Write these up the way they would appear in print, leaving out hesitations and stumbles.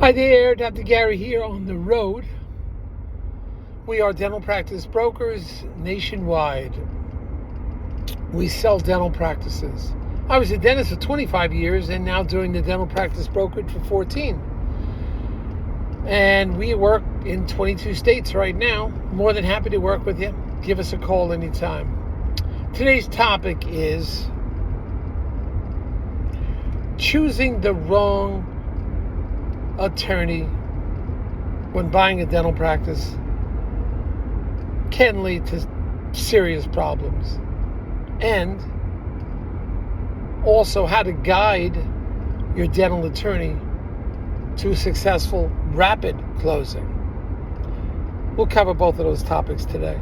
Hi there, Dr. Gary here on the road. We are dental practice brokers nationwide. We sell dental practices. I was a dentist for 25 years and now doing the dental practice brokerage for 14. And we work in 22 states right now. More than happy to work with you. Give us a call anytime. Today's topic is choosing the wrong attorney when buying a dental practice can lead to serious problems, and also how to guide your dental attorney to a successful rapid closing. We'll cover both of those topics today.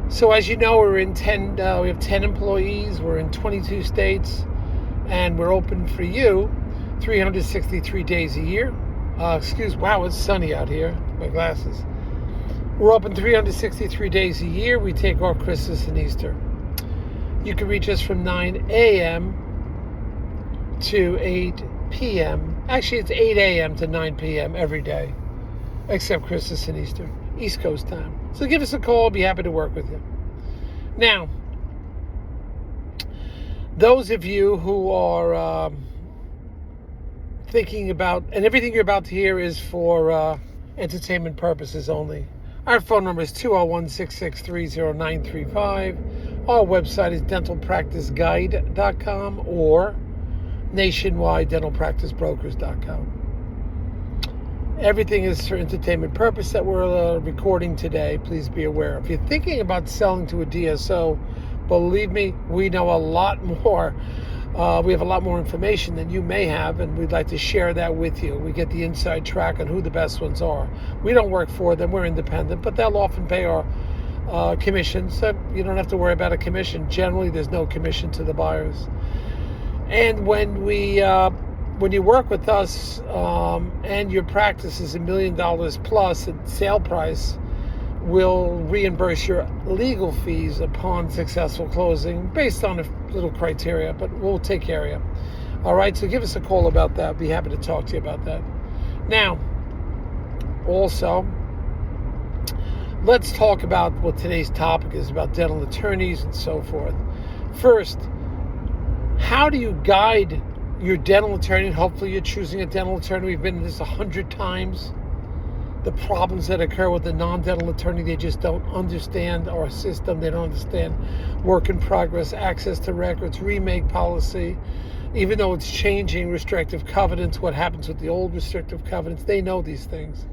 So as you know, we have 10 employees, we're in 22 states, and we're open for you 363 days a year. Wow, it's sunny out here. My glasses. We're open 363 days a year. We take off Christmas and Easter. You can reach us from 9 a.m. to 8 p.m. Actually, it's 8 a.m. to 9 p.m. every day, except Christmas and Easter, East Coast time. So give us a call. Be happy to work with you. Now, those of you who are thinking about, and everything you're about to hear is for entertainment purposes only. Our phone number is 201-663-0935. Our website is dentalpracticeguide.com or nationwide dentalpracticebrokers.com. Everything is for entertainment purpose that we're recording today. Please be aware. If you're thinking about selling to a DSO, believe me, we know a lot more. We have a lot more information than you may have, and we'd like to share that with you. We get the inside track on who the best ones are. We don't work for them. We're independent, but they'll often pay our commission, so you don't have to worry about a commission. Generally, there's no commission to the buyers. And when you work with us and your practice is $1 million plus at sale price, we'll reimburse your legal fees upon successful closing based on a little criteria, but we'll take care of you. All right, so give us a call about that. I'll be happy to talk to you about that. Now, also, let's talk about what today's topic is about, dental attorneys and so forth. First, how do you guide your dental attorney? Hopefully you're choosing a dental attorney. We've been in this 100 times. The problems that occur with the non-dental attorney, they just don't understand our system. They don't understand work in progress, access to records, remake policy. Even though it's changing restrictive covenants, what happens with the old restrictive covenants, they know these things.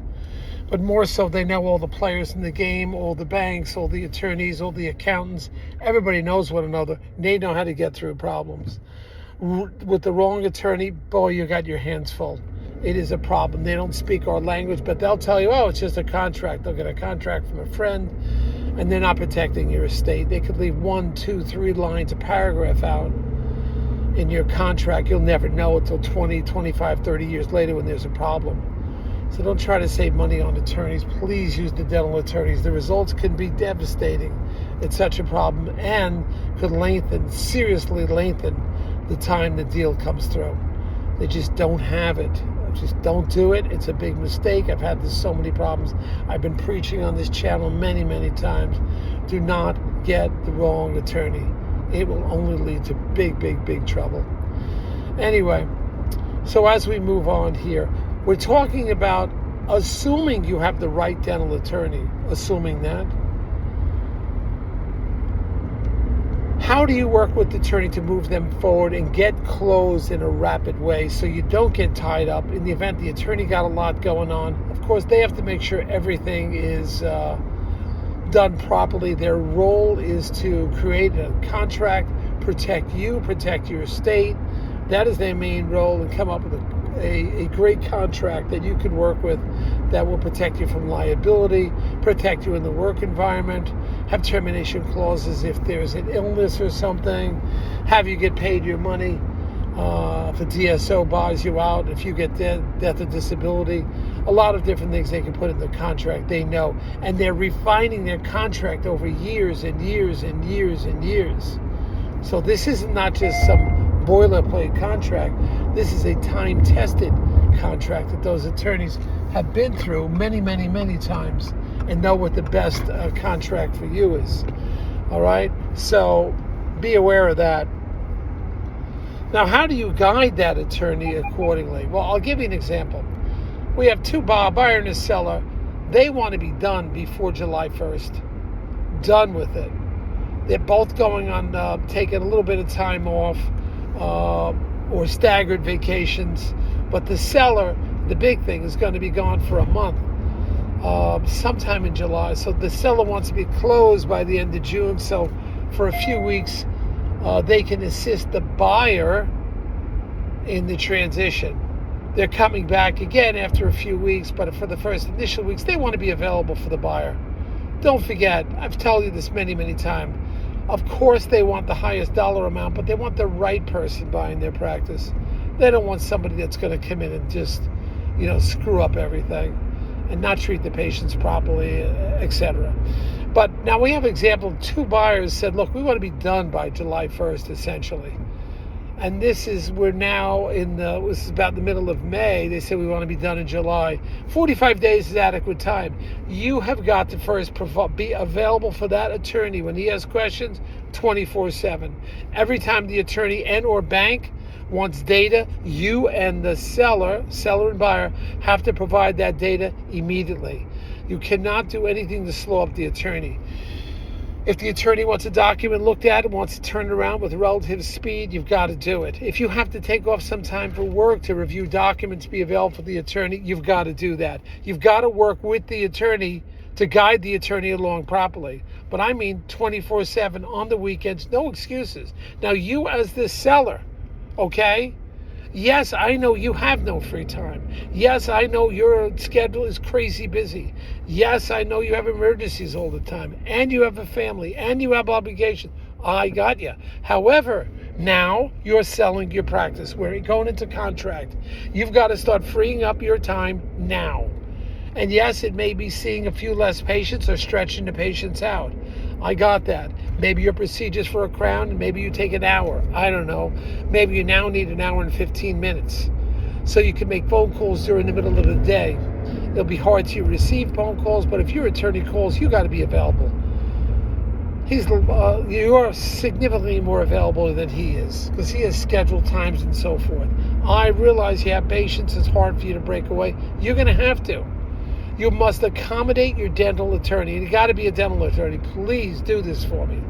But more so, they know all the players in the game, all the banks, all the attorneys, all the accountants. Everybody knows one another. They know how to get through problems. With the wrong attorney, boy, you got your hands full. It is a problem. They don't speak our language, but they'll tell you, oh, it's just a contract. They'll get a contract from a friend, and they're not protecting your estate. They could leave 1, 2, 3 lines, a paragraph out in your contract. You'll never know until 20, 25, 30 years later when there's a problem. So don't try to save money on attorneys. Please use the dental attorneys. The results can be devastating. It's such a problem and could seriously lengthen the time the deal comes through. They just don't have it. Just don't do it. It's a big mistake. I've had so many problems. I've been preaching on this channel many, many times. Do not get the wrong attorney. It will only lead to big, big, big trouble. Anyway, so as we move on here, we're talking about assuming you have the right dental attorney. Assuming that. How do you work with the attorney to move them forward and get closed in a rapid way so you don't get tied up in the event the attorney got a lot going on? Of course, they have to make sure everything is done properly. Their role is to create a contract, protect you, protect your estate. That is their main role, and come up with a great contract that you can work with that will protect you from liability, protect you in the work environment, have termination clauses if there's an illness or something, have you get paid your money if a DSO buys you out, if you get death or disability, a lot of different things they can put in the contract. They know, and they're refining their contract over years and years and years and years. So this is not just some boilerplate contract. This is a time-tested contract that those attorneys have been through many, many, many times and know what the best contract for you is. All right? So be aware of that. Now, how do you guide that attorney accordingly? Well, I'll give you an example. We have two buyer and a seller. They want to be done before July 1st. Done with it. They're both going on taking a little bit of time off or staggered vacations. But the seller, the big thing, is going to be gone for a month, sometime in July. So the seller wants to be closed by the end of June. So for a few weeks, they can assist the buyer in the transition. They're coming back again after a few weeks, but for the first initial weeks, they want to be available for the buyer. Don't forget, I've told you this many, many times. Of course, they want the highest dollar amount, but they want the right person buying their practice. They don't want somebody that's going to come in and just, screw up everything and not treat the patients properly, etc. But now we have an example. Two buyers said, look, we want to be done by July 1st, essentially. And we're now this is about the middle of May. They said we want to be done in July. 45 days is adequate time. You have got to first be available for that attorney when he has questions 24/7. Every time the attorney and or bank wants data, you and the seller and buyer, have to provide that data immediately. You cannot do anything to slow up the attorney. If the attorney wants a document looked at and wants to turn it around with relative speed, you've got to do it. If you have to take off some time for work to review documents, be available for the attorney, you've got to do that. You've got to work with the attorney to guide the attorney along properly. But I mean 24/7 on the weekends, no excuses. Now you as the seller, okay? Yes, I know you have no free time. Yes, I know your schedule is crazy busy. Yes, I know you have emergencies all the time, and you have a family, and you have obligations. I got you. However, now you're selling your practice. We're going into contract. You've got to start freeing up your time now. And yes, it may be seeing a few less patients or stretching the patients out. I got that. Maybe your procedure's for a crown and maybe you take an hour. I don't know. Maybe you now need an hour and 15 minutes. So you can make phone calls during the middle of the day. It'll be hard to receive phone calls, but if your attorney calls, you got to be available. You are significantly more available than he is because he has scheduled times and so forth. I realize you have patients. It's hard for you to break away. You're going to have to. You must accommodate your dental attorney. And you got to be a dental attorney. Please do this for me.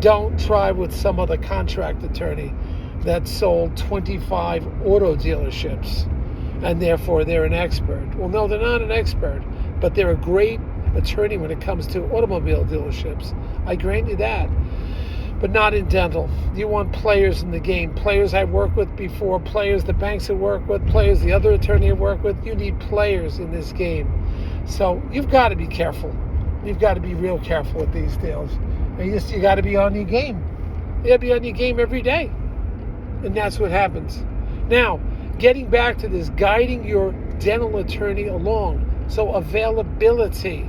Don't try with some other contract attorney that sold 25 auto dealerships and therefore they're an expert. Well, no, they're not an expert, but they're a great attorney when it comes to automobile dealerships. I grant you that. But not in dental. You want players in the game. Players I've worked with before, players the banks have worked with, players the other attorney I've worked with. You need players in this game. So you've got to be careful. You've got to be real careful with these deals. And you got to be on your game. You got to be on your game every day. And that's what happens. Now, getting back to this, guiding your dental attorney along. So availability.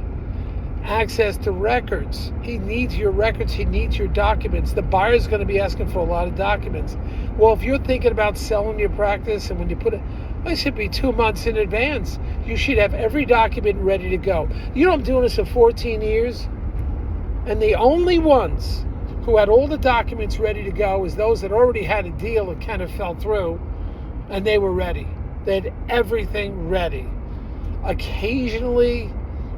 Access to records. He needs your records. He needs your documents. The buyer's going to be asking for a lot of documents. Well, if you're thinking about selling your practice and when you put it should be 2 months in advance. You should have every document ready to go. You know, I'm doing this for 14 years. And the only ones who had all the documents ready to go is those that already had a deal that kind of fell through and they were ready. They had everything ready. Occasionally,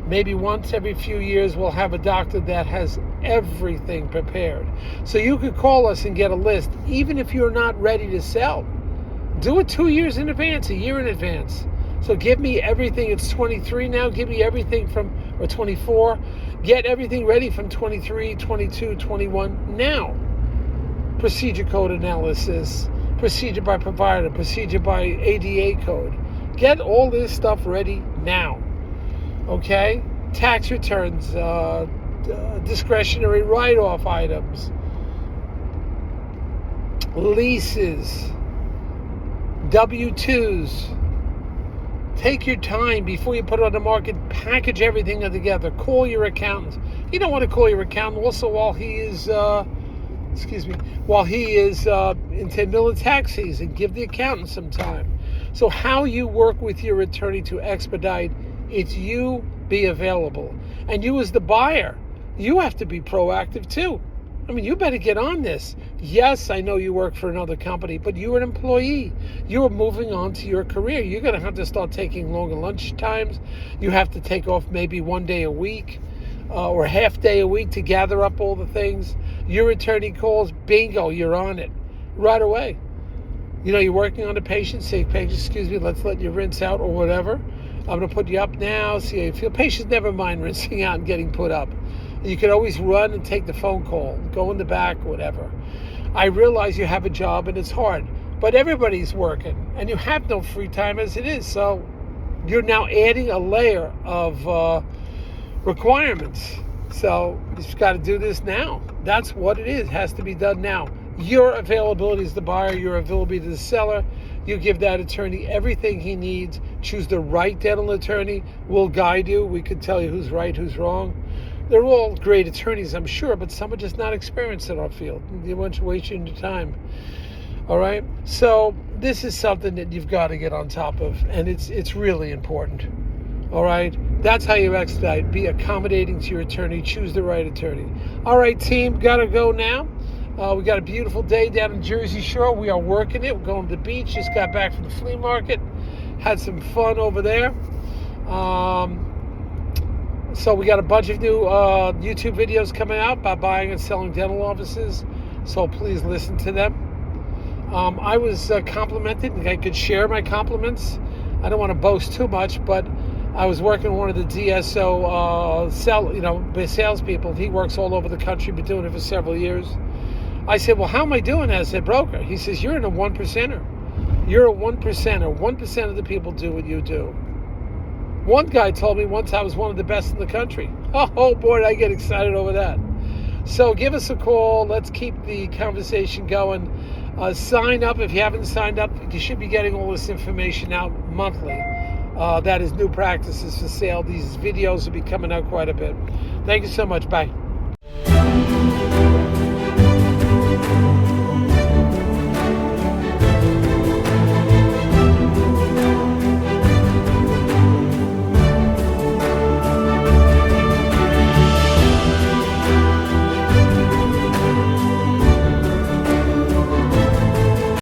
maybe once every few years, we'll have a doctor that has everything prepared. So you could call us and get a list, even if you're not ready to sell. Do it 2 years in advance, a year in advance. So give me everything. It's 23 now. Give me everything or 24. Get everything ready from 23, 22, 21 now. Procedure code analysis, procedure by provider, procedure by ADA code. Get all this stuff ready now. Okay? Tax returns, discretionary write-off items, leases, W-2s. Take your time before you put it on the market. Package everything together. Call your accountant. You don't want to call your accountant also while he is while he is in middle of tax season. Give the accountant some time. So how you work with your attorney to expedite, it's you be available. And you as the buyer, you have to be proactive too. I mean, you better get on this. Yes, I know you work for another company, but you're an employee. You're moving on to your career. You're going to have to start taking longer lunch times. You have to take off maybe 1 day a week or a half day a week to gather up all the things. Your attorney calls, bingo, you're on it right away. You know, you're working on a patient, say, excuse me, let's let you rinse out or whatever. I'm going to put you up now, see how you feel. Patients never mind rinsing out and getting put up. You can always run and take the phone call, go in the back, whatever. I realize you have a job and it's hard, but everybody's working and you have no free time as it is. So you're now adding a layer of requirements. So you've got to do this now. That's what it is. It has to be done now. Your availability as the buyer, your availability to the seller. You give that attorney everything he needs. Choose the right dental attorney. We'll guide you. We could tell you who's right, who's wrong. They're all great attorneys, I'm sure, but some are just not experienced in our field. You want to waste your time. All right? So this is something that you've got to get on top of, and it's really important. All right? That's how you expedite. Be accommodating to your attorney. Choose the right attorney. All right, team, got to go now. We got a beautiful day down in Jersey Shore. We are working it. We're going to the beach. Just got back from the flea market. Had some fun over there. So we got a bunch of new YouTube videos coming out about buying and selling dental offices. So please listen to them. I was complimented, and I could share my compliments. I don't want to boast too much, but I was working with one of the DSO salespeople. He works all over the country, been doing it for several years. I said, well, how am I doing as a broker? He says, you're in a 1%er. You're a 1%er. 1% of the people do what you do. One guy told me once I was one of the best in the country. Oh boy, did I get excited over that. So give us a call. Let's keep the conversation going. Sign up if you haven't signed up. You should be getting all this information out monthly. That is new practices for sale. These videos will be coming out quite a bit. Thank you so much. Bye.